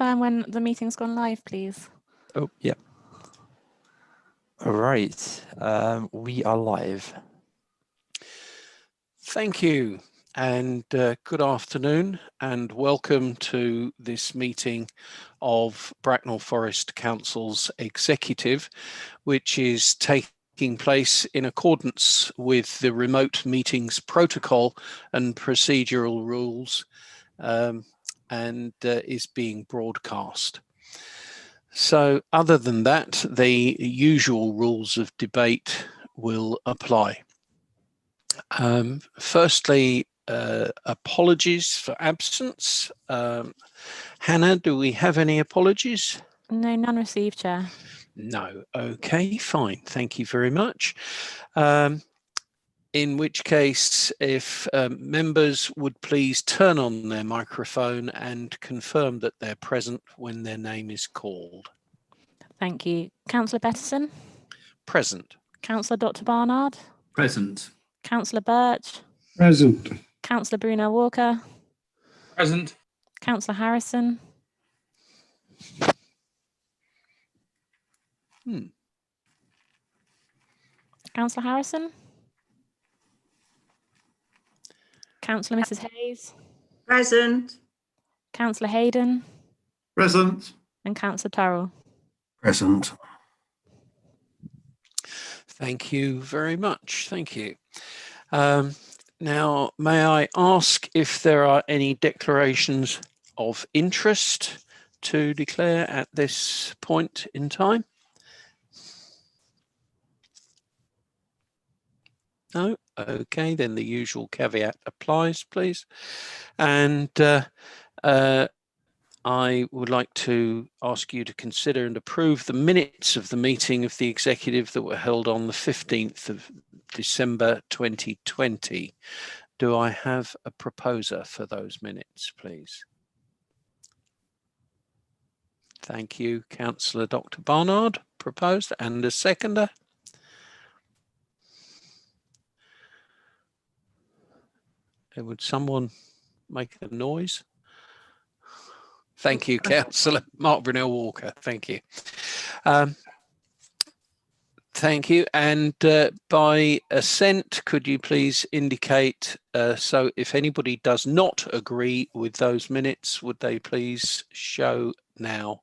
confirm when the meeting's gone live, please? Oh, yeah. All right, we are live. Thank you, and good afternoon, and welcome to this meeting of Bracknell Forest Council's executive, which is taking place in accordance with the remote meetings protocol and procedural rules, and is being broadcast. So other than that, the usual rules of debate will apply. Firstly, apologies for absence. Hannah, do we have any apologies? No, none received, Chair. No. Okay, fine. Thank you very much. In which case, if members would please turn on their microphone and confirm that they're present when their name is called. Thank you. Councillor Bettison? Present. Councillor Dr. Barnard? Present. Councillor Birch? Present. Councillor Bruno Walker? Present. Councillor Harrison? Councillor Harrison? Councillor Mrs. Hayes? Present. Councillor Hayden? Present. And Councillor Turrell? Present. Thank you very much. Thank you. Now, may I ask if there are any declarations of interest to declare at this point in time? No? Okay, then the usual caveat applies, please. And I would like to ask you to consider and approve the minutes of the meeting of the executive that were held on the 15th of December 2020. Do I have a proposer for those minutes, please? Thank you, Councillor Dr. Barnard, proposed, and a seconder. Would someone make a noise? Thank you, Councillor Mark Brunel Walker. Thank you. Thank you. And by assent, could you please indicate, so if anybody does not agree with those minutes, would they please show now?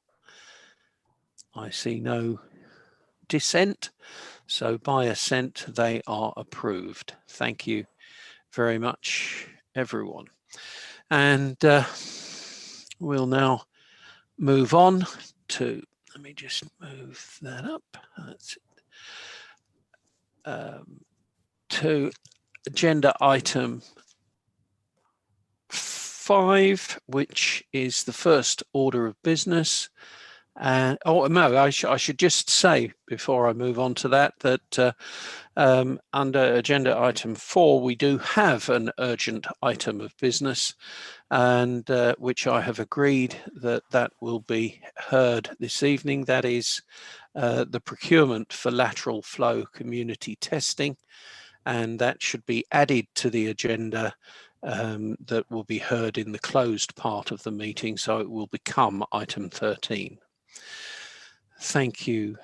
I see no dissent. So by assent, they are approved. Thank you very much, everyone. And we'll now move on to, let me just move that up. That's it. To agenda item 5, which is the first order of business. Oh no, I should just say before I move on to that, that under agenda item 4, we do have an urgent item of business, and which I have agreed that will be heard this evening. That is the procurement for lateral flow community testing, and that should be added to the agenda that will be heard in the closed part of the meeting, so it will become item 13. Thank you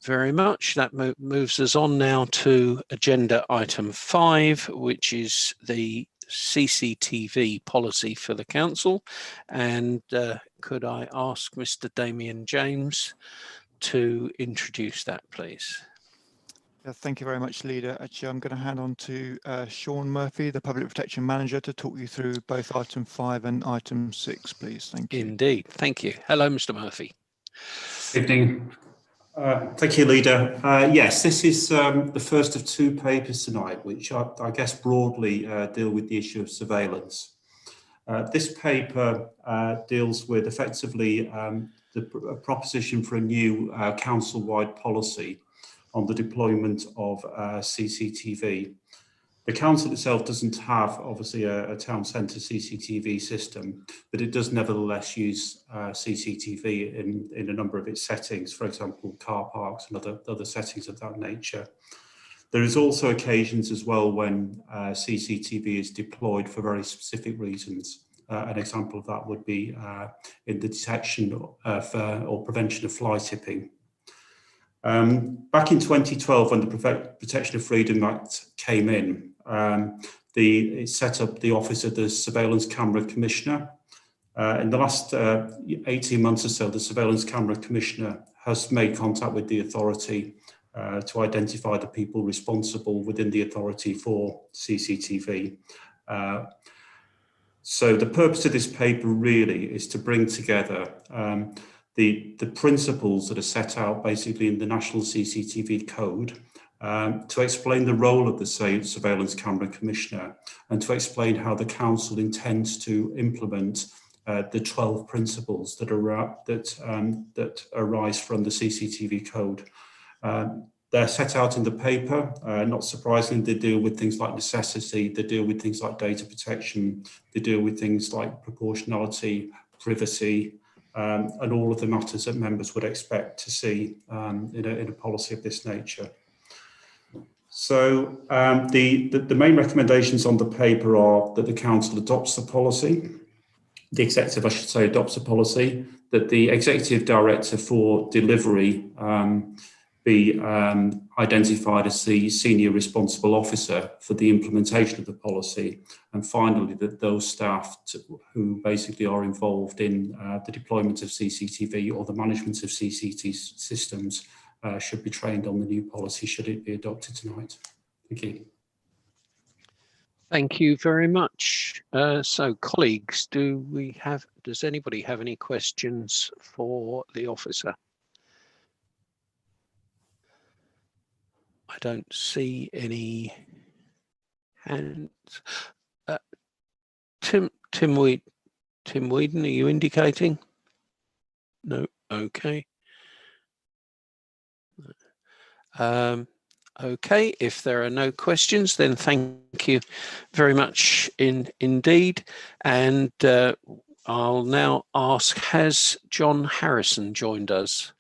very much. That moves us on now to agenda item 5, which is the CCTV policy for the council. And could I ask Mr. Damien James to introduce that, please? Thank you very much, Leader. Actually, I'm going to hand on to Sean Murphy, the Public Protection Manager, to talk you through both item 5 and item 6, please. Thank you. Indeed. Thank you. Hello, Mr. Murphy. Evening. Thank you, Leader. Yes, this is the first of 2 papers tonight, which I guess broadly deal with the issue of surveillance. This paper deals with effectively the proposition for a new council-wide policy on the deployment of CCTV. The council itself doesn't have, obviously, a town centre CCTV system, but it does nevertheless use CCTV in a number of its settings, for example, car parks and other settings of that nature. There is also occasions as well when CCTV is deployed for very specific reasons, An example of that would be in the detection of or prevention of fly tipping. Back in 2012, when the Protection of Freedom Act came in, it set up the Office of the Surveillance Camera Commissioner. In the last 18 months or so, the Surveillance Camera Commissioner has made contact with the authority to identify the people responsible within the authority for CCTV. So the purpose of this paper really is to bring together the principles that are set out basically in the National CCTV Code, to explain the role of the Surveillance Camera Commissioner and to explain how the Council intends to implement the 12 principles that arise from the CCTV Code. They're set out in the paper. Not surprisingly, they deal with things like necessity, they deal with things like data protection, they deal with things like proportionality, privacy, and all of the matters that members would expect to see in a policy of this nature. So the main recommendations on the paper are that the Council adopts the policy, the Executive, I should say, adopts a policy, that the Executive Director for Delivery be identified as the senior responsible officer for the implementation of the policy, and finally that those staff who basically are involved in the deployment of CCTV or the management of CCTV systems should be trained on the new policy should it be adopted tonight. Thank you. Thank you very much. So colleagues, does anybody have any questions for the officer? I don't see any hands. Tim Whedon, are you indicating? No, okay. Okay, if there are no questions, then thank you very much indeed. And I'll now ask, has John Harrison joined us?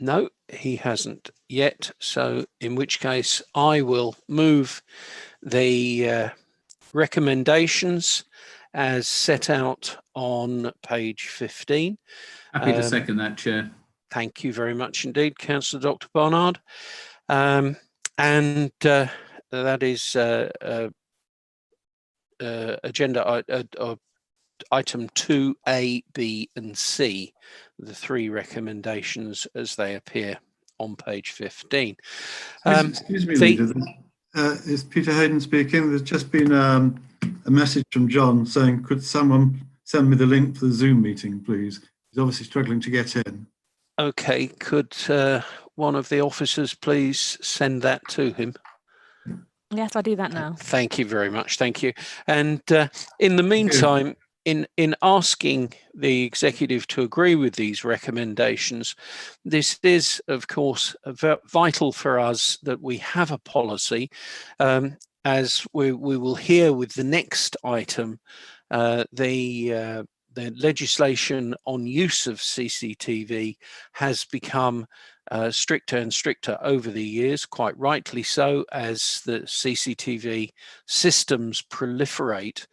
No, he hasn't yet. So in which case I will move the recommendations as set out on page 15. Happy to second that, Chair. Thank you very much indeed, Councillor Dr. Barnard. And that is agenda item 2A, B and C, the three recommendations as they appear on page 15. Excuse me, Leader. It's Peter Hayden speaking. There's just been a message from John saying, could someone send me the link for the Zoom meeting, please? He's obviously struggling to get in. Okay, could one of the officers please send that to him? Yes, I'll do that now. Thank you very much. Thank you. And in the meantime, in asking the executive to agree with these recommendations, this is, of course, vital for us that we have a policy. As we will hear with the next item, the legislation on use of CCTV has become stricter and stricter over the years, quite rightly so, as the CCTV systems proliferate.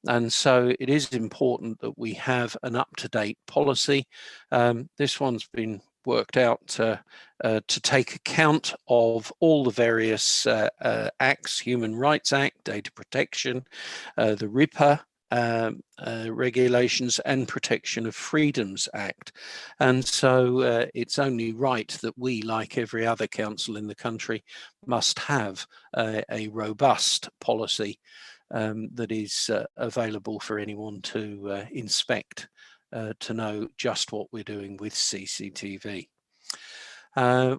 And so it is important that we have an up-to-date policy. This one's been worked out to take account of all the various acts, Human Rights Act, Data Protection, the RIPA, regulations and Protection of Freedoms Act. And so it's only right that we, like every other council in the country, must have a robust policy that is available for anyone to inspect to know just what we're doing with CCTV.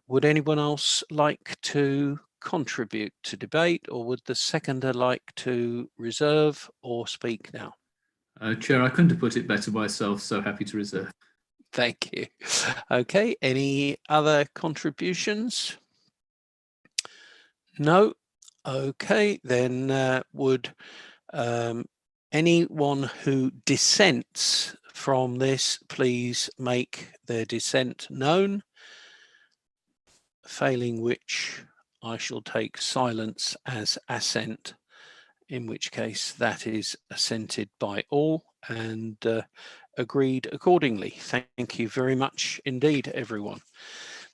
Would anyone else like to contribute to debate, or would the seconder like to reserve or speak now? Chair, I couldn't have put it better myself, so happy to reserve. Thank you. Okay, any other contributions? No? Okay, then would anyone who dissents from this please make their dissent known, failing which I shall take silence as assent in which case that is assented by all and agreed accordingly. Thank you very much indeed, everyone.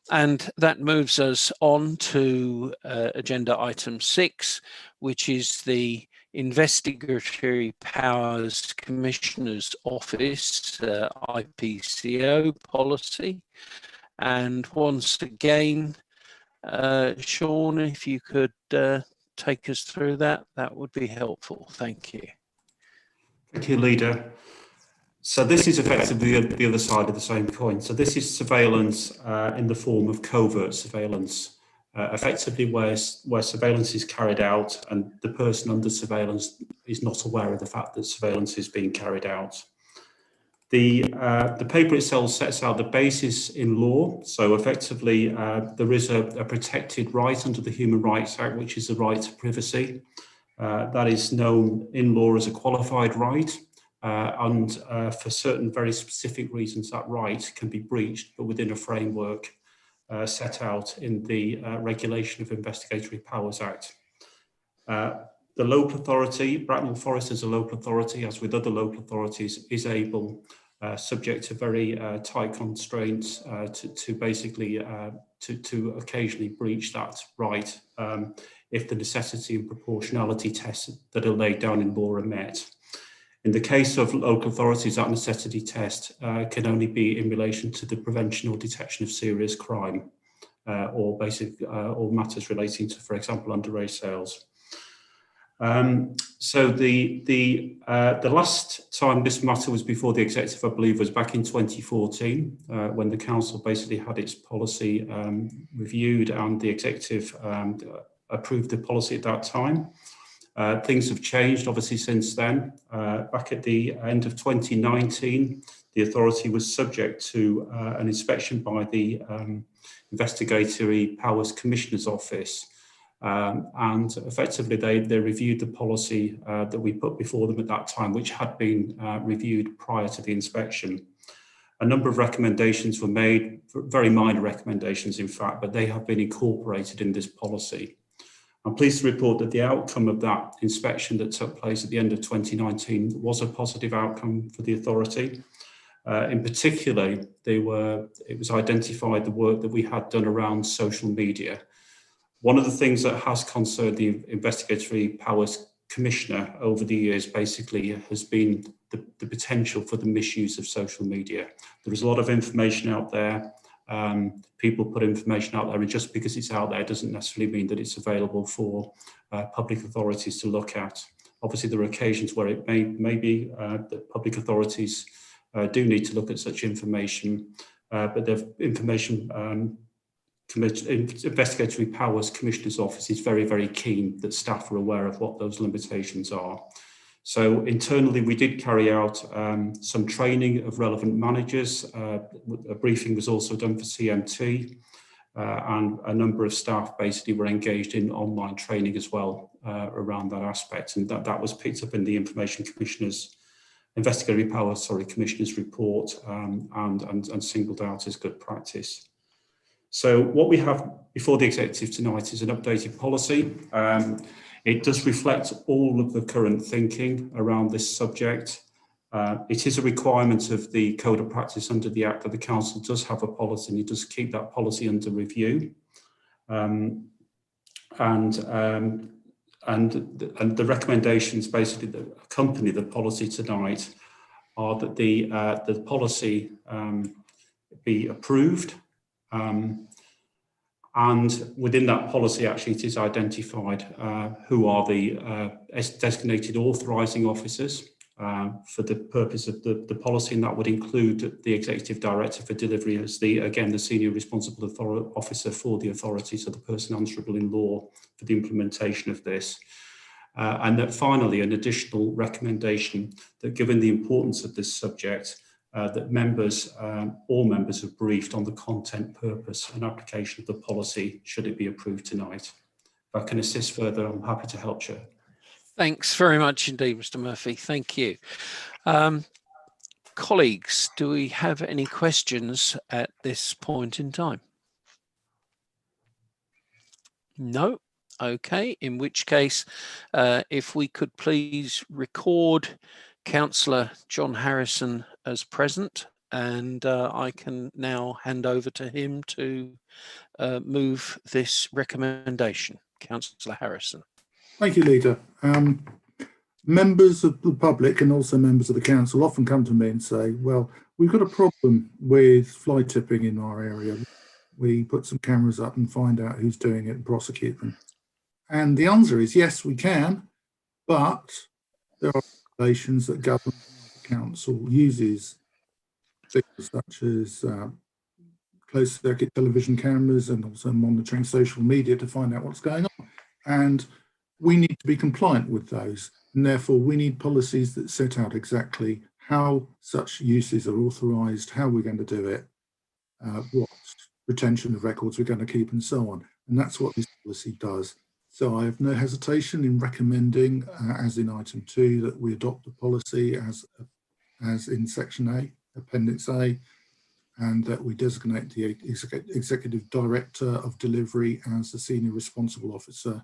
And that moves us on to agenda item 6, which is the Investigatory Powers Commissioner's Office, IPCO policy. And once again, Sean, if you could take us through that, that would be helpful. Thank you. Thank you, Leader. So this is effectively the other side of the same coin. So this is surveillance in the form of covert surveillance, effectively where surveillance is carried out and the person under surveillance is not aware of the fact that surveillance is being carried out. The paper itself sets out the basis in law. So effectively, there is a protected right under the Human Rights Act, which is the right to privacy. That is known in law as a qualified right. And for certain very specific reasons, that right can be breached, but within a framework set out in the Regulation of Investigatory Powers Act. The local authority, Bracknell Forest as a local authority, as with other local authorities, is able, subject to very tight constraints, to basically to occasionally breach that right if the necessity and proportionality tests that are laid down in law are met. In the case of local authorities, that necessity test can only be in relation to the prevention or detection of serious crime or matters relating to, for example, underage sales. So the last time this matter was before the executive, I believe, was back in 2014, when the council basically had its policy reviewed and the executive approved the policy at that time. Things have changed, obviously, since then. Back at the end of 2019, the authority was subject to an inspection by the Investigatory Powers Commissioner's Office. And effectively, they reviewed the policy that we put before them at that time, which had been reviewed prior to the inspection. A number of recommendations were made, very minor recommendations, in fact, but they have been incorporated in this policy. I'm pleased to report that the outcome of that inspection that took place at the end of 2019 was a positive outcome for the authority. In particular, it was identified the work that we had done around social media. One of the things that has concerned the Investigatory Powers Commissioner over the years basically has been the potential for the misuse of social media. There is a lot of information out there. People put information out there, and just because it's out there doesn't necessarily mean that it's available for public authorities to look at. Obviously, there are occasions where it may be that public authorities do need to look at such information, but the Investigatory Powers Commissioner's Office is very, very keen that staff are aware of what those limitations are. So internally, we did carry out some training of relevant managers. A briefing was also done for CMT, and a number of staff basically were engaged in online training as well around that aspect. And that was picked up in the Investigatory Powers Commissioner's report and singled out as good practice. So what we have before the executive tonight is an updated policy. It does reflect all of the current thinking around this subject. It is a requirement of the Code of Practice under the Act that the Council does have a policy, and it does keep that policy under review. And the recommendations basically that accompany the policy tonight are that the policy be approved. And within that policy, actually, it is identified who are the designated authorising officers for the purpose of the policy, and that would include the Executive Director for Delivery as the senior responsible officer for the authority, so the person answerable in law for the implementation of this. And that finally, an additional recommendation that given the importance of this subject, that all members are briefed on the content, purpose and application of the policy should it be approved tonight. If I can assist further, I'm happy to help, Chair. Thanks very much indeed, Mr. Murphy. Thank you. Colleagues, do we have any questions at this point in time? No? Okay, in which case, if we could please record Councillor John Harrison as present, and I can now hand over to him to move this recommendation. Councillor Harrison. Thank you, Leader. Members of the public and also members of the council often come to me and say, well, we've got a problem with fly tipping in our area. We put some cameras up and find out who's doing it and prosecute them. And the answer is yes, we can, but there are regulations that govern how the council uses things such as closed circuit television cameras and also monitoring social media to find out what's going on. And we need to be compliant with those. And therefore, we need policies that set out exactly how such uses are authorised, how we're going to do it, what retention of records we're going to keep, and so on. And that's what this policy does. So I have no hesitation in recommending, as in item 2, that we adopt the policy as in section A, appendix A, and that we designate the executive director of delivery as the senior responsible officer,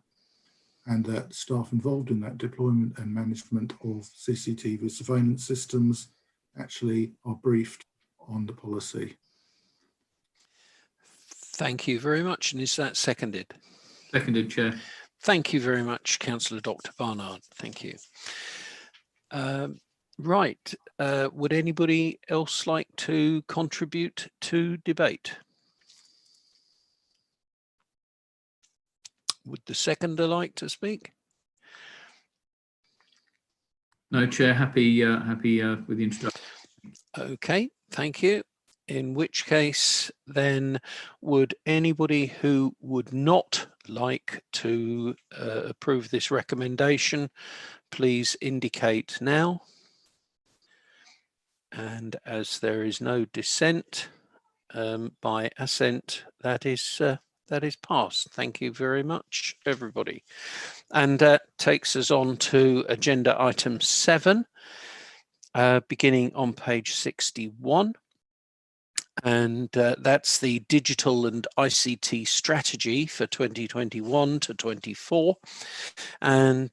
and that staff involved in that deployment and management of CCTV surveillance systems actually are briefed on the policy. Thank you very much. And is that seconded? Seconded, Chair. Thank you very much, Councillor Dr. Barnard. Thank you. Right. Would anybody else like to contribute to debate? Would the seconder like to speak? No, Chair, happy with the introduction. Okay, thank you. In which case, then, would anybody who would not like to approve this recommendation, please indicate now. And as there is no dissent, by assent, that is passed. Thank you very much, everybody. And that takes us on to agenda item 7, beginning on page 61. And that's the digital and ICT strategy for 2021 to 24. And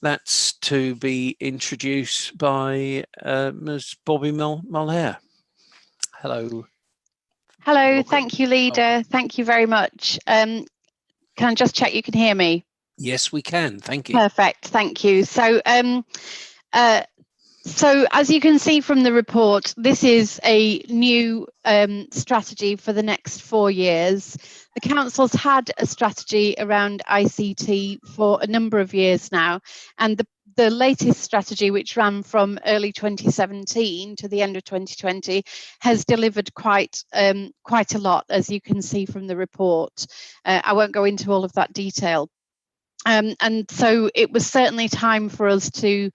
that's to be introduced by Ms. Bobby Mulhare. Hello. Hello, Welcome. thank you, Leader. Thank you very much. Can I just check you can hear me? Yes, we can. Thank you. Perfect. Thank you. So, so as you can see from the report, this is a new strategy for the next 4 years. The council's had a strategy around ICT for a number of years now, and the latest strategy, which ran from early 2017 to the end of 2020, has delivered quite a lot, as you can see from the report. I won't go into all of that detail. And so it was certainly time for us to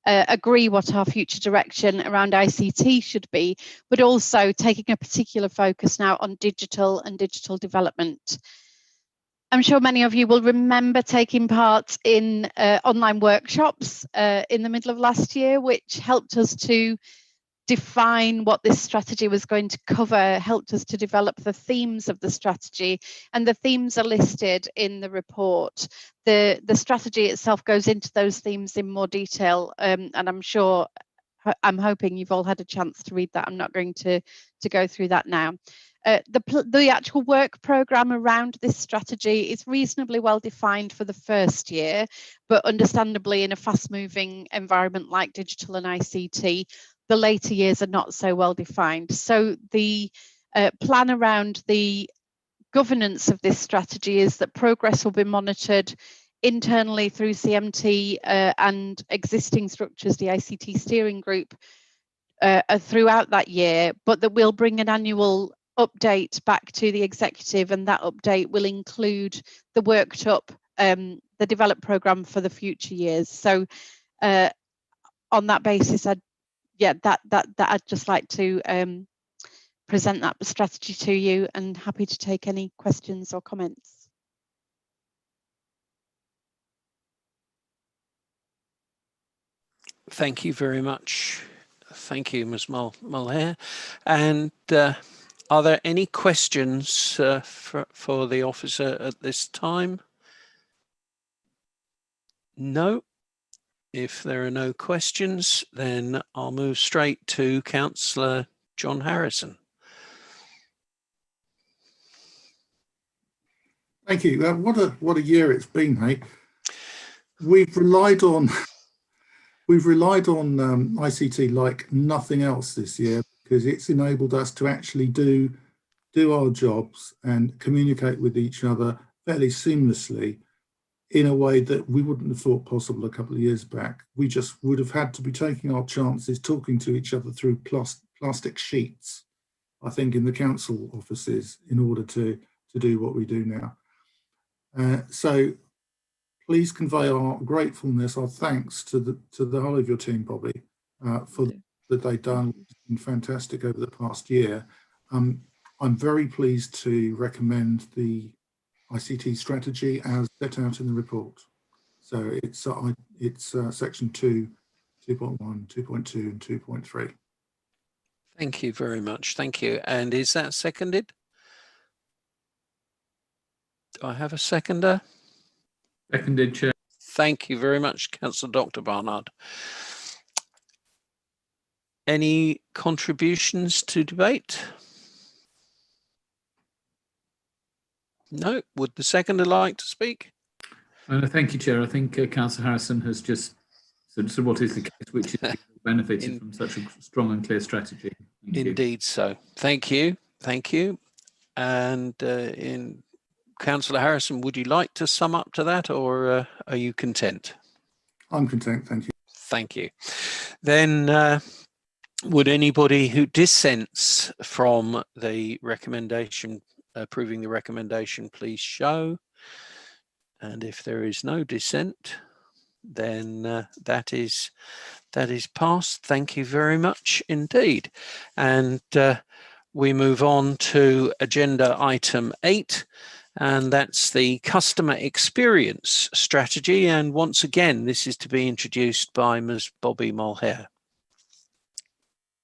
agree what our future direction around ICT should be, but also taking a particular focus now on digital and digital development. I'm sure many of you will remember taking part in online workshops in the middle of last year, which helped us to define what this strategy was going to cover, helped us to develop the themes of the strategy, and the themes are listed in the report. The strategy itself goes into those themes in more detail, and I'm hoping you've all had a chance to read that. I'm not going to go through that now. The actual work programme around this strategy is reasonably well defined for the first year, but understandably in a fast-moving environment like digital and ICT, the later years are not so well defined. So the plan around the governance of this strategy is that progress will be monitored internally through CMT and existing structures, the ICT steering group, throughout that year, but that we'll bring an annual update back to the executive, and that update will include the worked up, the developed programme for the future years. So on that basis, I'd just like to present that strategy to you, and happy to take any questions or comments. Thank you very much. Thank you, Ms. Mulhare. And are there any questions for the officer at this time? No. If there are no questions, then I'll move straight to Councillor John Harrison. Thank you. What a year it's been, hey? We've relied on ICT like nothing else this year, because it's enabled us to actually do our jobs and communicate with each other fairly seamlessly in a way that we wouldn't have thought possible a couple of years back. We just would have had to be taking our chances, talking to each other through plastic sheets, I think, in the council offices in order to do what we do now. So please convey our gratefulness, our thanks to the whole of your team, Bobby, for that they've done. It's been fantastic over the past year. I'm very pleased to recommend the ICT strategy as set out in the report. So it's section 2, 2.1, 2.2 and 2.3. Thank you very much. Thank you. And is that seconded? Do I have a seconder? Seconded, Chair. Thank you very much, Councillor Dr. Barnard. Any contributions to debate? No. Would the seconder like to speak? Thank you, Chair. I think Councillor Harrison has just said what is the case, which is benefited from such a strong and clear strategy. Indeed so. Thank you. Thank you. And Councillor Harrison, would you like to sum up to that, or are you content? I'm content, thank you. Thank you. Then would anybody who dissents from the recommendation, approving the recommendation, please show? And if there is no dissent, then that is passed. Thank you very much indeed. And we move on to agenda item 8, and that's the customer experience strategy. And once again, this is to be introduced by Ms. Bobby Mulhare.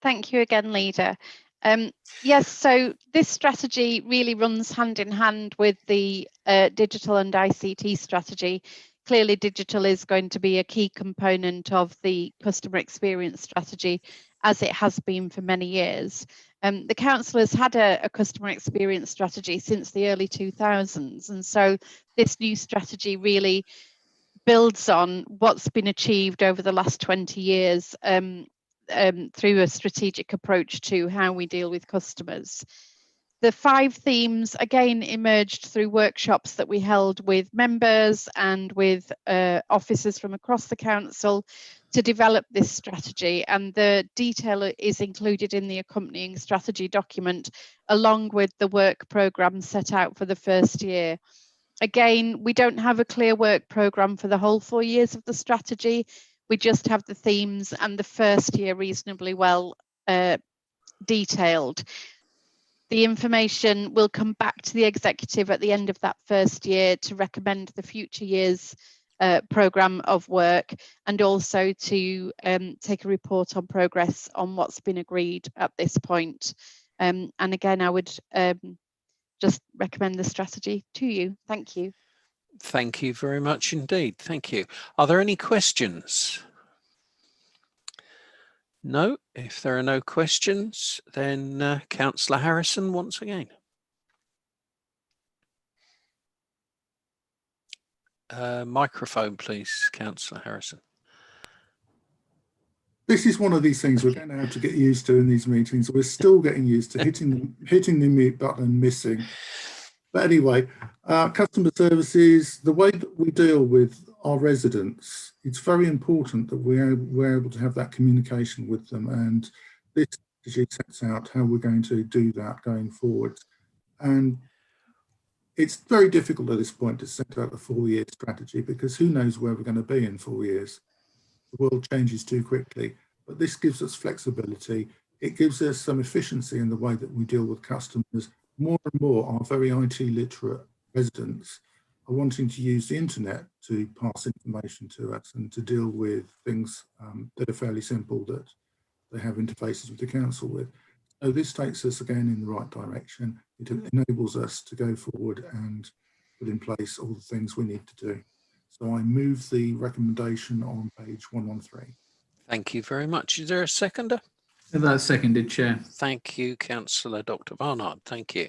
Thank you again, Leader. Yes, so this strategy really runs hand in hand with the digital and ICT strategy. Clearly, digital is going to be a key component of the customer experience strategy, as it has been for many years. The council has had a customer experience strategy since the early 2000s, and so this new strategy really builds on what's been achieved over the last 20 years through a strategic approach to how we deal with customers. The 5 themes again emerged through workshops that we held with members and with officers from across the council to develop this strategy, and the detail is included in the accompanying strategy document along with the work programme set out for the first year. Again, we don't have a clear work programme for the whole 4 years of the strategy. We just have the themes and the first year reasonably well detailed. The information will come back to the executive at the end of that first year to recommend the future year's programme of work, and also to take a report on progress on what's been agreed at this point. And again, I would just recommend the strategy to you. Thank you. Thank you very much indeed. Thank you. Are there any questions? No. If there are no questions, then Councillor Harrison once again. Microphone, please, Councillor Harrison. This is one of these things we're going to have to get used to in these meetings. We're still getting used to hitting the mute button and missing. But anyway, customer services, the way that we deal with our residents, it's very important that we're able to have that communication with them, and this strategy sets out how we're going to do that going forward. And it's very difficult at this point to set out a 4-year strategy, because who knows where we're going to be in 4 years. The world changes too quickly, but this gives us flexibility. It gives us some efficiency in the way that we deal with customers. More and more, our very IT literate residents are wanting to use the internet to pass information to us and to deal with things that are fairly simple that they have interfaces with the council with. So this takes us again in the right direction. It enables us to go forward and put in place all the things we need to do. So I move the recommendation on page 113. Thank you very much. Is there a seconder? And that's seconded, Chair. Thank you, Councillor Dr. Barnard. Thank you.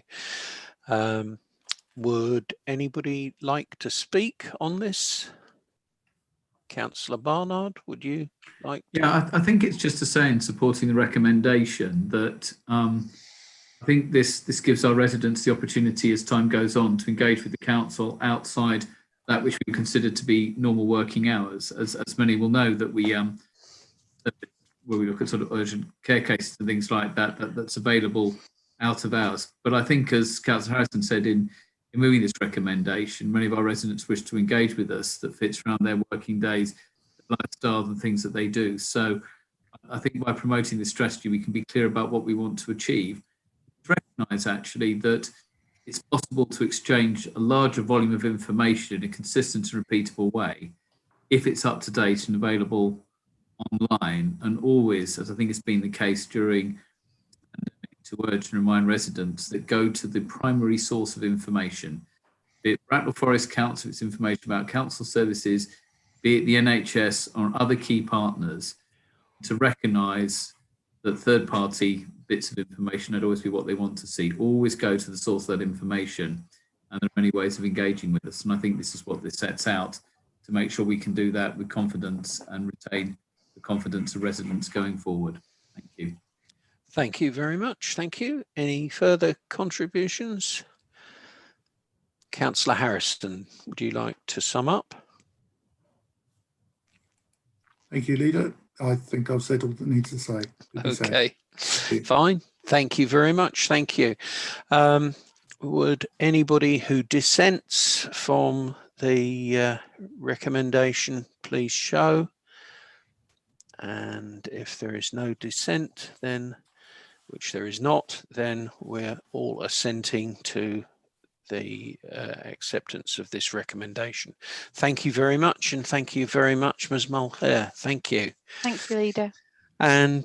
Would anybody like to speak on this? Councillor Barnard, would you like to? Yeah, I think it's just to say in supporting the recommendation that I think this gives our residents the opportunity as time goes on to engage with the council outside that which we consider to be normal working hours. As many will know, that we where we look at sort of urgent care cases and things like that, that's available out of hours. But I think, as Councillor Harrison said, in moving this recommendation, many of our residents wish to engage with us that fits around their working days, lifestyle and things that they do. So I think by promoting this strategy, we can be clear about what we want to achieve. Recognise actually that it's possible to exchange a larger volume of information in a consistent and repeatable way if it's up to date and available online, and always, as I think has been the case during the pandemic, to urge and remind residents that go to the primary source of information, be it Bracknell Forest Council, it's information about council services, be it the NHS or other key partners, to recognise that third-party bits of information would always be what they want to see. Always go to the source of that information, and there are many ways of engaging with us. And I think this is what this sets out, to make sure we can do that with confidence and retain the confidence of residents going forward. Thank you. Thank you very much. Thank you. Any further contributions? Councillor Harrison, would you like to sum up? Thank you, Leader. I think I've said all that needs to say. Okay, fine. Thank you very much. Thank you. Would anybody who dissents from the recommendation please show? And if there is no dissent, then, which there is not, then we're all assenting to the acceptance of this recommendation. Thank you very much, and thank you very much, Ms. Mulcair. Thank you. Thank you, Leader. And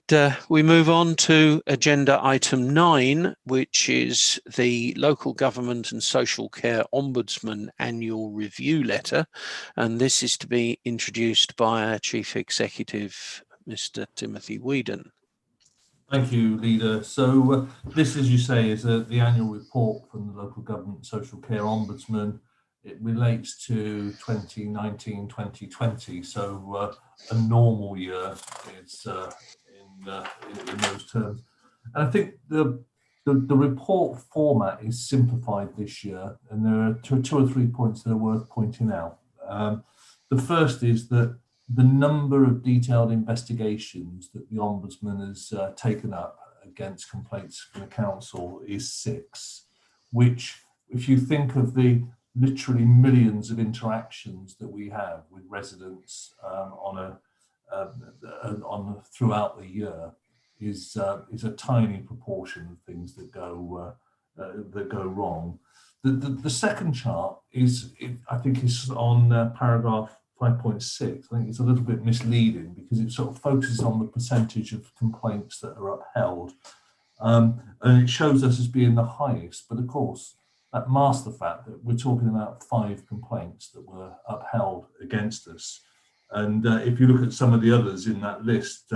we move on to agenda item 9, which is the Local Government and Social Care Ombudsman Annual Review Letter. And this is to be introduced by our Chief Executive, Mr. Timothy Whedon. Thank you, Leader. So this, as you say, is the annual report from the Local Government and Social Care Ombudsman. It relates to 2019-2020, so a normal year is in those terms. And I think the report format is simplified this year, and there are two or three points that are worth pointing out. The first is that the number of detailed investigations that the Ombudsman has taken up against complaints from the council is 6, which, if you think of the literally millions of interactions that we have with residents throughout the year, is a tiny proportion of things that go wrong. The second chart is, I think, is on paragraph 5.6. I think it's a little bit misleading because it sort of focuses on the percentage of complaints that are upheld, and it shows us as being the highest. But of course, that masks the fact that we're talking about 5 complaints that were upheld against us. And if you look at some of the others in that list,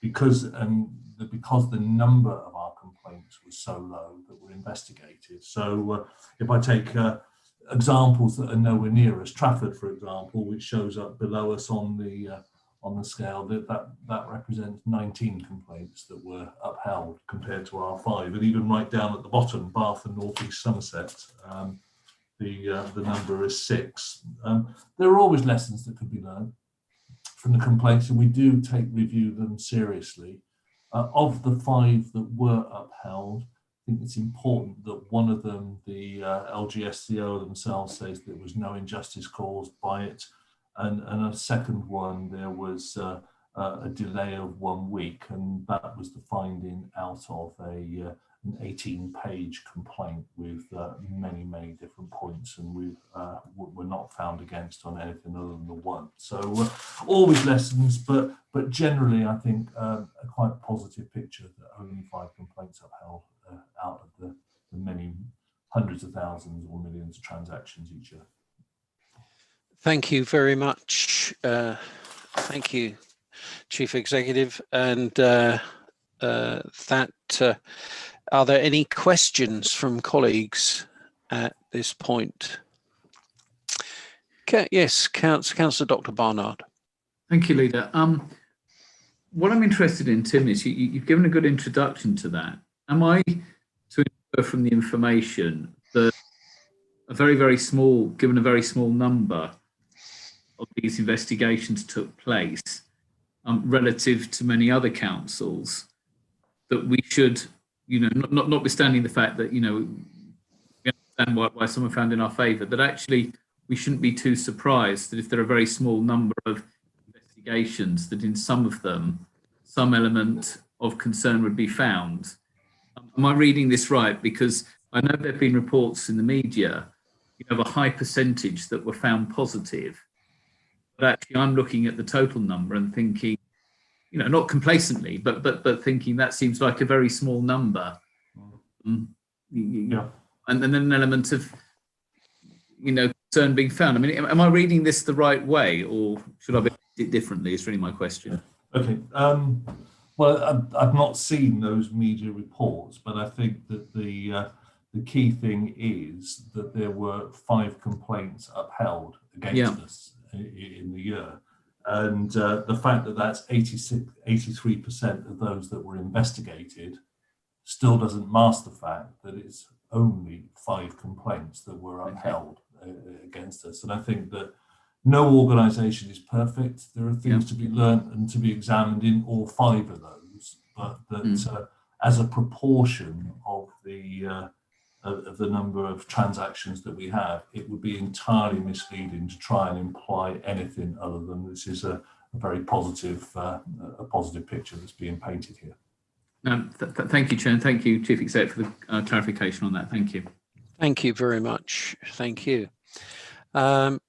because the number of our complaints was so low that were investigated. So if I take examples that are nowhere near us, Trafford, for example, which shows up below us on the scale, that represents 19 complaints that were upheld compared to our 5, and even right down at the bottom, Bath and North East Somerset, the number is 6. There are always lessons that could be learned from the complaints, and we do review them seriously. Of the 5 that were upheld, I think it's important that one of them, the LGSCO themselves, says there was no injustice caused by it, and a second one, there was a delay of 1 week, and that was the finding out of an 18-page complaint with many different points, and we were not found against on anything other than the 1. So always lessons, but generally I think a quite positive picture that only 5 complaints upheld out of the many hundreds of thousands or millions of transactions each year. Thank you very much. Thank you, Chief Executive. And are there any questions from colleagues at this point? Yes, Councillor Dr. Barnard. Thank you, Leader. What I'm interested in, Tim, is you've given a good introduction to that. Am I to infer from the information that given a very small number of these investigations took place relative to many other councils, that we should, notwithstanding the fact that, we understand why some are found in our favour, that actually we shouldn't be too surprised that if there are a very small number of investigations, that in some of them, some element of concern would be found. Am I reading this right? Because I know there have been reports in the media, of a high percentage that were found positive. But actually, I'm looking at the total number and thinking, not complacently, but thinking that seems like a very small number. Yeah. And then an element of, concern being found. I mean, am I reading this the right way, or should I be reading it differently? Is really my question. Okay. Well, I've not seen those media reports, but I think that the key thing is that there were 5 complaints upheld against us in the year. And the fact that that's 83% of those that were investigated still doesn't mask the fact that it's only 5 complaints that were upheld against us. And I think that no organisation is perfect. There are things to be learnt and to be examined in all 5 of those, but that as a proportion of the number of transactions that we have, it would be entirely misleading to try and imply anything other than this is a very positive picture that's being painted here. Thank you, Chair, and thank you, Chief Exec, for the clarification on that. Thank you. Thank you very much. Thank you.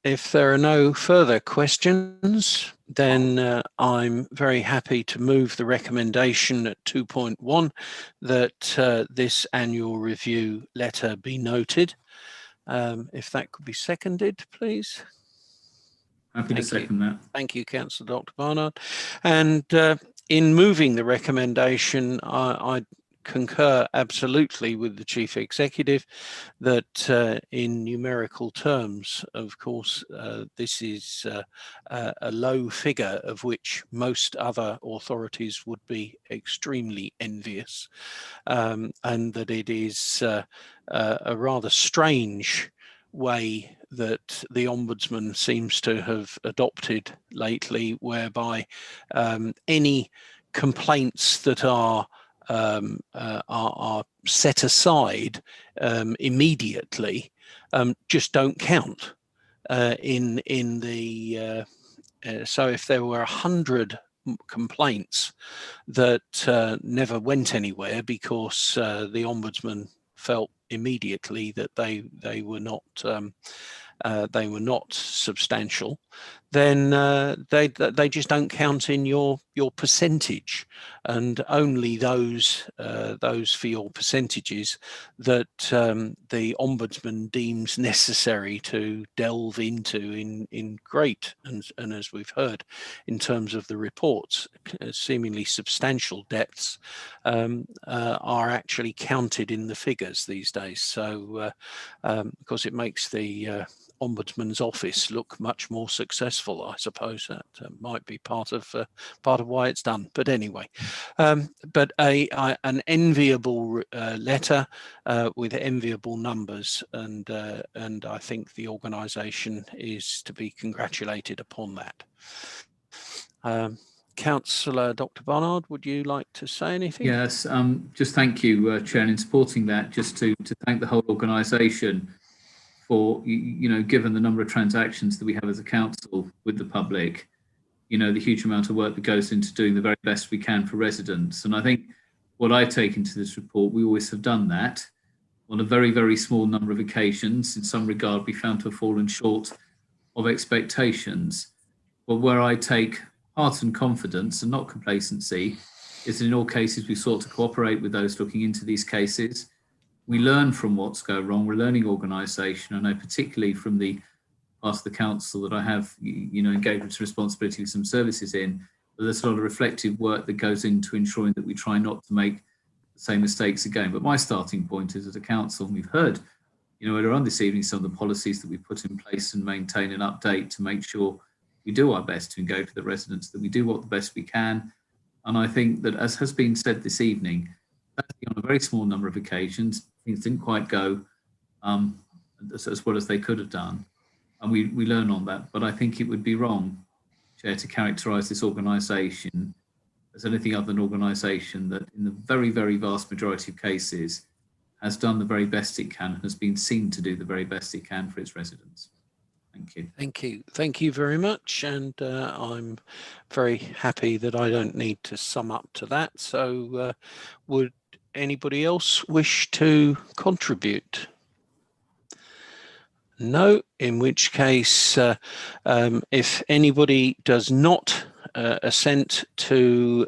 If there are no further questions, then I'm very happy to move the recommendation at 2.1 that this annual review letter be noted. If that could be seconded, please. Happy to second that. Thank you, Councillor Dr. Barnard. And in moving the recommendation, I concur absolutely with the Chief Executive that in numerical terms, of course, this is a low figure of which most other authorities would be extremely envious, and that it is a rather strange way that the Ombudsman seems to have adopted lately, whereby any complaints that are set aside immediately just don't count in the so if there were 100 complaints that never went anywhere because the Ombudsman felt immediately that they were not substantial, then they just don't count in your percentage, and only those for your percentages that the Ombudsman deems necessary to delve into in great and as we've heard in terms of the reports, seemingly substantial depths are actually counted in the figures these days. So because it makes the Ombudsman's office look much more successful, I suppose that might be part of why it's done. But anyway, but an enviable letter with enviable numbers, and I think the organisation is to be congratulated upon that. Councillor Dr. Barnard, would you like to say anything? Yes, just thank you, Chair, in supporting that. Just to thank the whole organisation for, given the number of transactions that we have as a council with the public, the huge amount of work that goes into doing the very best we can for residents. And I think what I take into this report, we always have done that. On a very, very small number of occasions, in some regard, we found to have fallen short of expectations. But where I take heart and confidence and not complacency is that in all cases we sought to cooperate with those looking into these cases. We learn from what's going wrong. We're a learning organisation. I know particularly from the past the council that I have, engagement responsibility with some services in, but there's a lot of reflective work that goes into ensuring that we try not to make the same mistakes again. But my starting point is, as a council, and we've heard, earlier on this evening, some of the policies that we put in place and maintain and update to make sure we do our best to engage with the residents, that we do what the best we can. And I think that, as has been said this evening, on a very small number of occasions, things didn't quite go as well as they could have done. And we learn on that. But I think it would be wrong, Chair, to characterise this organisation as anything other than an organisation that, in the very, very vast majority of cases, has done the very best it can and has been seen to do the very best it can for its residents. Thank you. Thank you. Thank you very much. And I'm very happy that I don't need to sum up to that. So would anybody else wish to contribute? No, in which case, if anybody does not assent to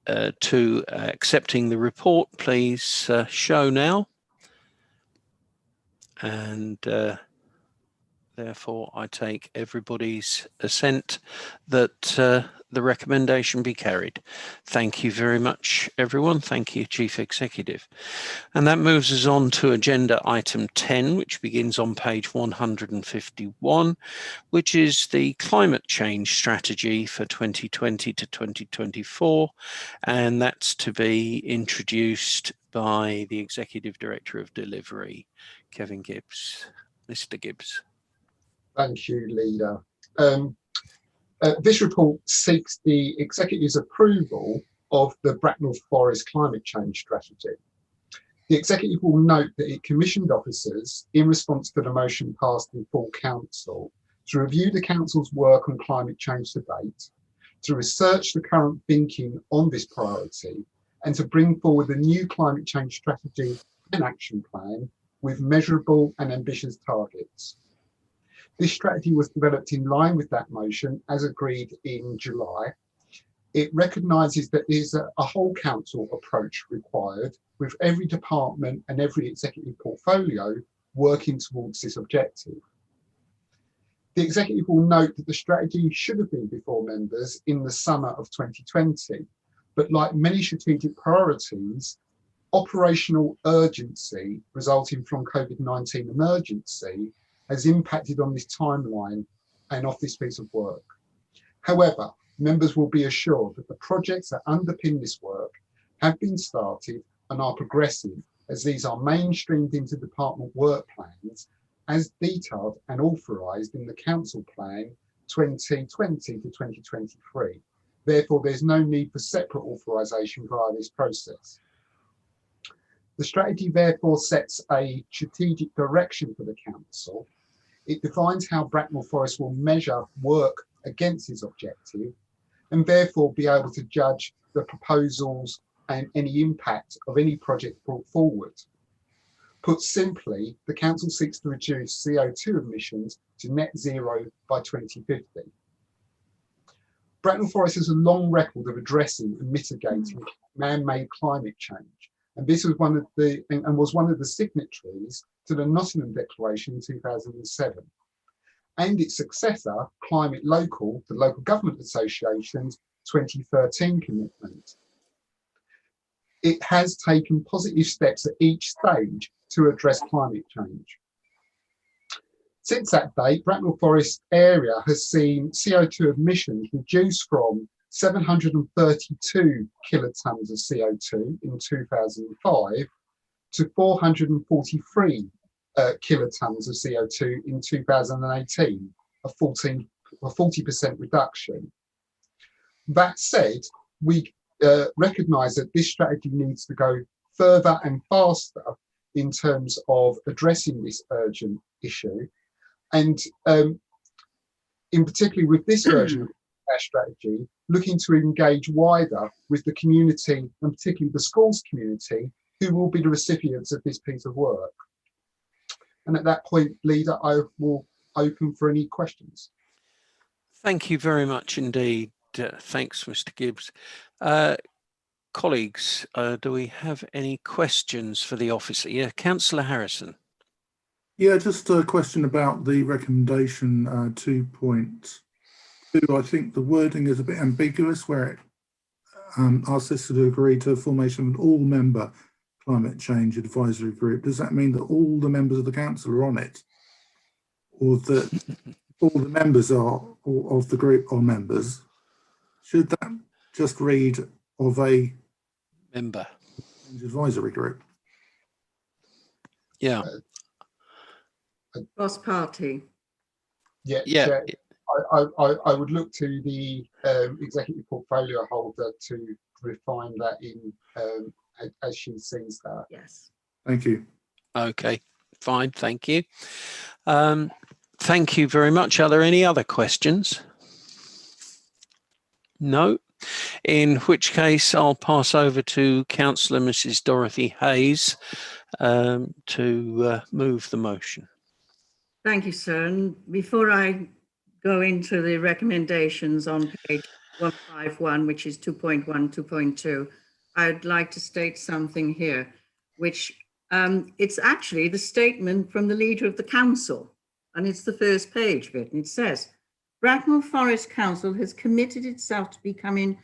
accepting the report, please show now. And therefore, I take everybody's assent that the recommendation be carried. Thank you very much, everyone. Thank you, Chief Executive. And that moves us on to agenda item 10, which begins on page 151, which is the climate change strategy for 2020 to 2024. And that's to be introduced by the Executive Director of Delivery, Kevin Gibbs. Mr. Gibbs. Thank you, Leader. This report seeks the Executive's approval of the Bracknell Forest climate change strategy. The Executive will note that it commissioned officers, in response to the motion passed in full Council, to review the Council's work on climate change to date, to research the current thinking on this priority, and to bring forward a new climate change strategy and action plan with measurable and ambitious targets. This strategy was developed in line with that motion as agreed in July. It recognises that there's a whole council approach required, with every department and every executive portfolio working towards this objective. The Executive will note that the strategy should have been before members in the summer of 2020, but like many strategic priorities, operational urgency resulting from COVID-19 emergency has impacted on this timeline and off this piece of work. However, members will be assured that the projects that underpin this work have been started and are progressing, as these are mainstreamed into department work plans as detailed and authorised in the Council Plan 2020 to 2023. Therefore, there's no need for separate authorisation via this process. The strategy therefore sets a strategic direction for the Council. It defines how Bracknell Forest will measure work against its objective and therefore be able to judge the proposals and any impact of any project brought forward. Put simply, the Council seeks to reduce CO2 emissions to net zero by 2050. Bracknell Forest has a long record of addressing and mitigating man-made climate change. And this was one of the signatories to the Nottingham Declaration in 2007, and its successor, Climate Local, the Local Government Association's 2013 commitment. It has taken positive steps at each stage to address climate change. Since that date, Bracknell Forest area has seen CO2 emissions reduced from 732 kilotons of CO2 in 2005 to 443 kilotons of CO2 in 2018, a 40% reduction. That said, we recognise that this strategy needs to go further and faster in terms of addressing this urgent issue. And in particular with this version of our strategy, looking to engage wider with the community and particularly the schools community who will be the recipients of this piece of work. And at that point, Leader, I will open for any questions. Thank you very much indeed. Thanks, Mr. Gibbs. Colleagues, do we have any questions for the officer? Yeah, Councillor Harrison. Yeah, just a question about the recommendation 2.2. I think the wording is a bit ambiguous where it asks us to agree to formation of an all-member climate change advisory group. Does that mean that all the members of the council are on it, or that all the members of the group are members? Should that just read of a member advisory group? Yeah. Cross party. Yeah. Yeah. I would look to the executive portfolio holder to refine that in as she sees that. Yes. Thank you. Okay, fine. Thank you. Thank you very much. Are there any other questions? No. In which case, I'll pass over to Councillor Mrs. Dorothy Hayes to move the motion. Thank you, sir. And before I go into the recommendations on page 151, which is 2.1, 2.2, I'd like to state something here, which it's actually the statement from the leader of the council, and it's the first page of it. And it says, Bracknell Forest Council has committed itself to becoming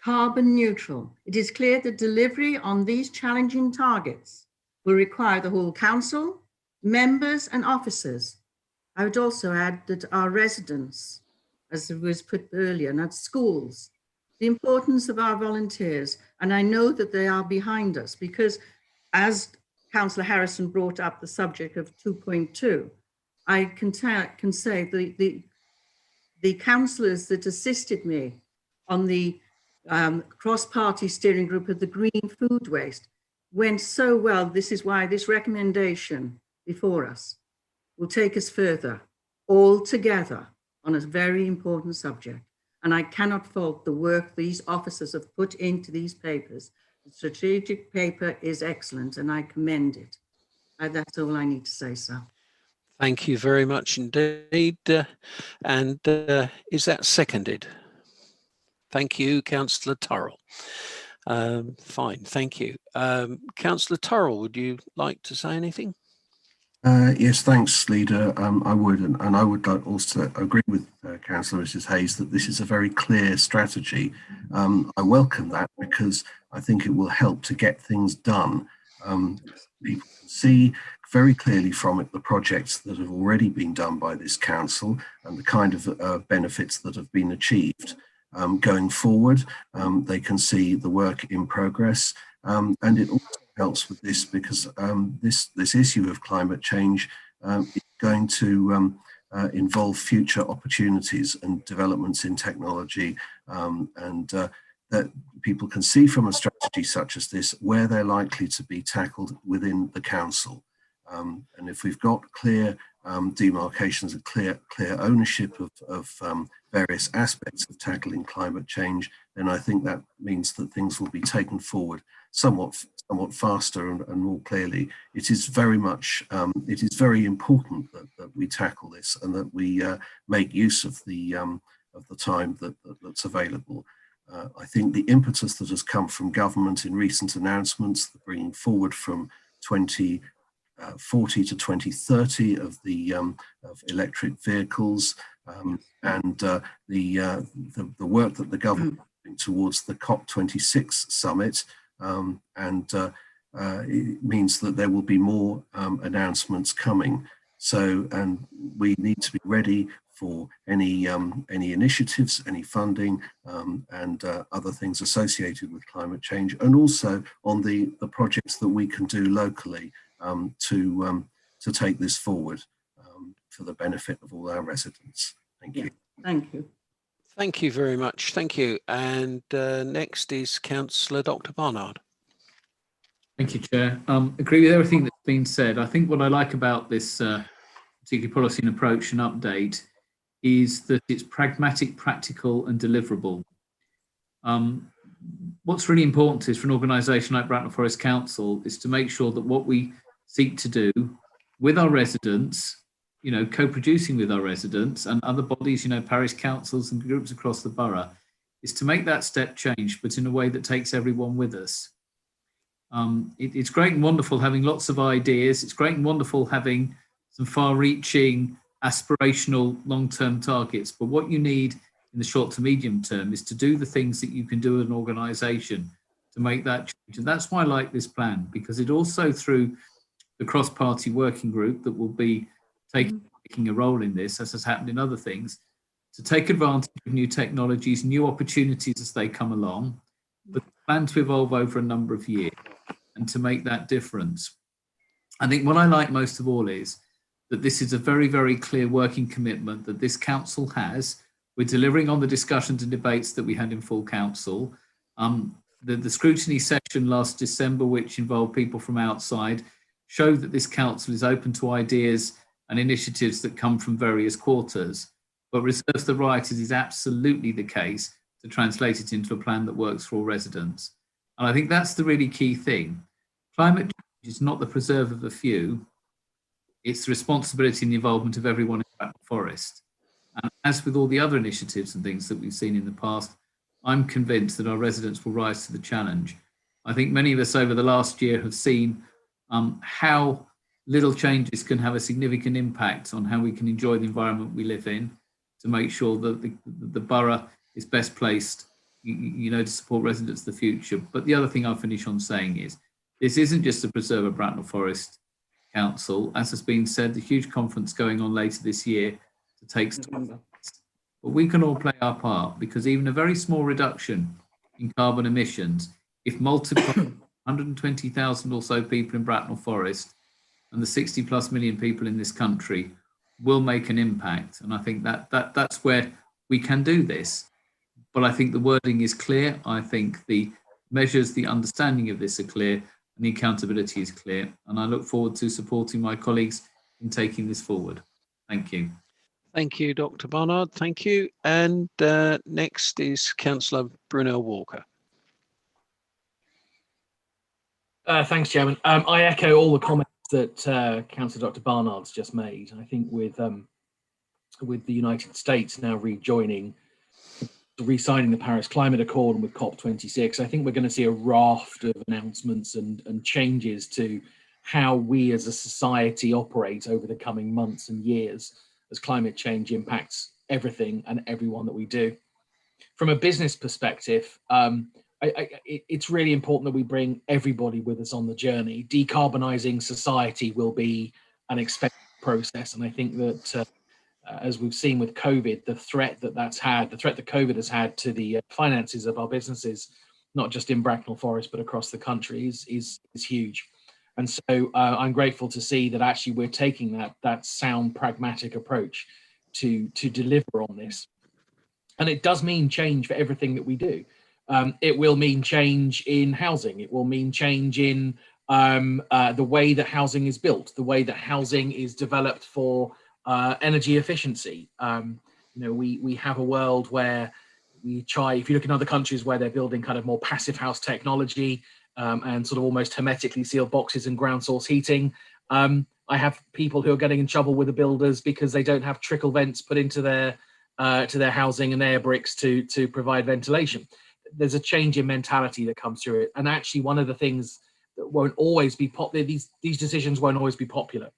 carbon neutral. It is clear that delivery on these challenging targets will require the whole council, members and officers. I would also add that our residents, as it was put earlier, and at schools, the importance of our volunteers. And I know that they are behind us because as Councillor Harrison brought up the subject of 2.2, I can say the councillors that assisted me on the cross-party steering group of the green food waste went so well. This is why this recommendation before us will take us further, all together on a very important subject. And I cannot fault the work these officers have put into these papers. The strategic paper is excellent and I commend it. That's all I need to say, sir. Thank you very much indeed. And is that seconded? Thank you, Councillor Turrell. Fine, thank you. Councillor Turrell, would you like to say anything? Yes, thanks, Leader. I would, and I would also agree with Councillor Mrs. Hayes that this is a very clear strategy. I welcome that because I think it will help to get things done. People can see very clearly from it the projects that have already been done by this council and the kind of benefits that have been achieved. Going forward, they can see the work in progress, and it also helps with this because this issue of climate change is going to involve future opportunities and developments in technology, and that people can see from a strategy such as this where they're likely to be tackled within the council. And if we've got clear demarcations and clear ownership of various aspects of tackling climate change, then I think that means that things will be taken forward somewhat faster and more clearly. It is very much, it is very important that we tackle this and that we make use of the time that's available. I think the impetus that has come from government in recent announcements, the bringing forward from 2040 to 2030 of the of electric vehicles, and the work that the government is doing towards the COP26 summit, it means that there will be more announcements coming. So, and we need to be ready for any initiatives, any funding, and other things associated with climate change, and also on the projects that we can do locally to take this forward for the benefit of all our residents. Thank you. Thank you. Thank you very much. Thank you. And next is Councillor Dr. Barnard. Thank you, Chair. Agree with everything that's been said. I think what I like about this particular policy and approach and update is that it's pragmatic, practical and deliverable. What's really important is for an organisation like Bracknell Forest Council is to make sure that what we seek to do with our residents, you know, co-producing with our residents and other bodies, you know, parish councils and groups across the borough, is to make that step change, but in a way that takes everyone with us. It's great and wonderful having lots of ideas. It's great and wonderful having some far-reaching, aspirational, long-term targets. But what you need in the short to medium term is to do the things that you can do as an organisation to make that change. And that's why I like this plan, because it also, through the cross-party working group that will be taking a role in this, as has happened in other things, to take advantage of new technologies, new opportunities as they come along, but plan to evolve over a number of years and to make that difference. I think what I like most of all is that this is a very, very clear working commitment that this council has. We're delivering on the discussions and debates that we had in full council. The scrutiny session last December, which involved people from outside, showed that this council is open to ideas and initiatives that come from various quarters, but reserves the right, as is absolutely the case, to translate it into a plan that works for all residents. And I think that's the really key thing. Climate change is not the preserve of a few, it's the responsibility and the involvement of everyone in Bracknell Forest. And as with all the other initiatives and things that we've seen in the past, I'm convinced that our residents will rise to the challenge. I think many of us over the last year have seen how little changes can have a significant impact on how we can enjoy the environment we live in, to make sure that the borough is best placed, to support residents of the future. But the other thing I'll finish on saying is, this isn't just to preserve a Bracknell Forest Council. As has been said, the huge conference going on later this year to take stock. But we can all play our part, because even a very small reduction in carbon emissions, if multiplied 120,000 or so people in Bracknell Forest and the 60 plus million people in this country, will make an impact. And I think that's where we can do this. But I think the wording is clear. I think the measures, the understanding of this are clear, and the accountability is clear. And I look forward to supporting my colleagues in taking this forward. Thank you. Thank you, Dr. Barnard. Thank you. And next is Councillor Brunel Walker. Thanks, Chairman. I echo all the comments that Councillor Dr. Barnard's just made. I think with the United States now rejoining, re-signing the Paris Climate Accord, and with COP26, I think we're going to see a raft of announcements and changes to how we as a society operate over the coming months and years, as climate change impacts everything and everyone that we do. From a business perspective, it's really important that we bring everybody with us on the journey. Decarbonising society will be an expensive process, and I think that as we've seen with COVID, the threat that COVID has had to the finances of our businesses, not just in Bracknell Forest but across the country, is huge. And so I'm grateful to see that actually we're taking that sound, pragmatic approach to deliver on this. And it does mean change for everything that we do. It will mean change in housing. It will mean change in the way that housing is built, the way that housing is developed for energy efficiency. We have a world where we try, if you look in other countries where they're building kind of more passive house technology and sort of almost hermetically sealed boxes and ground source heating. I have people who are getting in trouble with the builders because they don't have trickle vents put into their housing and air bricks to provide ventilation. There's a change in mentality that comes through it. And actually one of the things that won't always be popular, these decisions won't always be popular.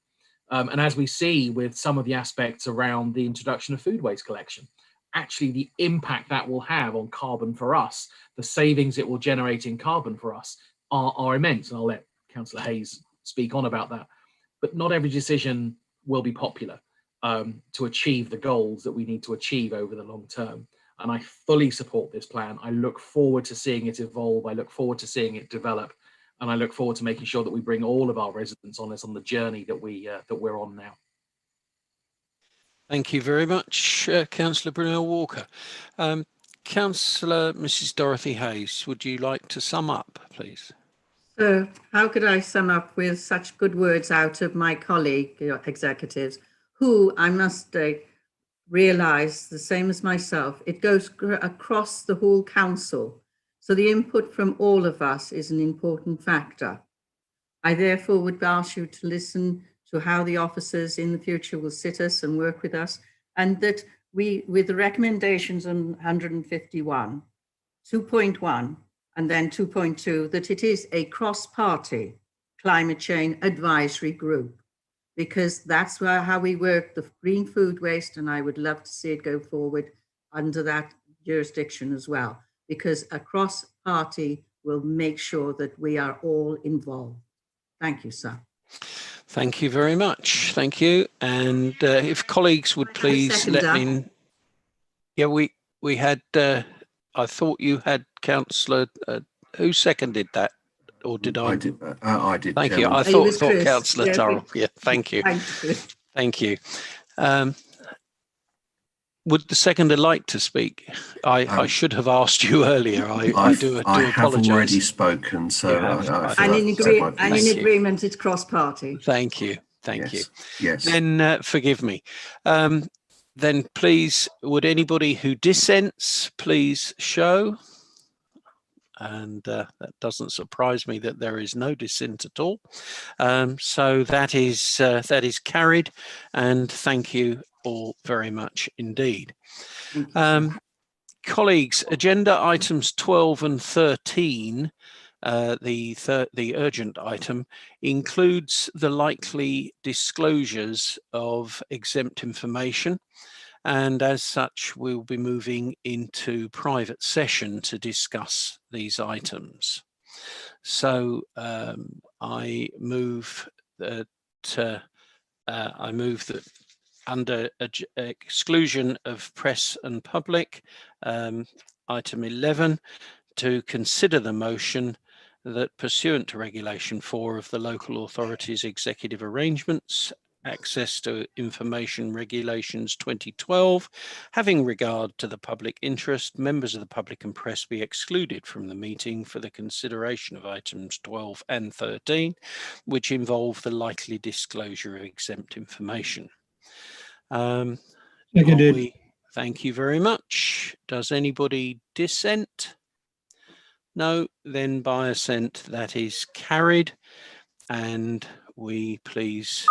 And as we see with some of the aspects around the introduction of food waste collection, actually the impact that will have on carbon for us, the savings it will generate in carbon for us are immense. And I'll let Councillor Hayes speak on about that. But not every decision will be popular to achieve the goals that we need to achieve over the long term. And I fully support this plan. I look forward to seeing it evolve. I look forward to seeing it develop. And I look forward to making sure that we bring all of our residents on us on the journey that we're on now. Thank you very much, Councillor Brunel Walker. Councillor Mrs. Dorothy Hayes, would you like to sum up, please? So how could I sum up with such good words out of my colleague executives, who I must realise, the same as myself, it goes across the whole council. So the input from all of us is an important factor. I therefore would ask you to listen to how the officers in the future will sit us and work with us, and that we, with the recommendations on 151, 2.1, And then 2.2, that it is a cross-party climate change advisory group, because that's how we work the green food waste, and I would love to see it go forward under that jurisdiction as well, because a cross-party will make sure that we are all involved. Thank you, sir. Thank you very much. Thank you. And if colleagues would please let me. Yeah, we had. I thought you had, Councillor. Who seconded that, or did I? I did. I did. Thank Chairman. you. I thought Councillor Turrell. Yeah, thank you. Thank you. Would the seconder like to speak? I should have asked you earlier. I do have apologise. already spoken, so and in agreement, it's cross-party. Thank you. Thank you. Yes. Then forgive me. Then please, would anybody who dissents please show? And that doesn't surprise me that there is no dissent at all. So that is carried, and thank you all very much indeed. Colleagues, agenda items 12 and 13, the urgent item, includes the likely disclosures of exempt information. And as such, we'll be moving into private session to discuss these items. So I move that under exclusion of press and public, item 11, to consider the motion that pursuant to Regulation 4 of the Local Authorities Executive Arrangements, Access to Information Regulations 2012, having regard to the public interest, members of the public and press be excluded from the meeting for the consideration of items 12 and 13, which involve the likely disclosure of exempt information. Thank you very much. Does anybody dissent? No, then by assent that is carried, and we please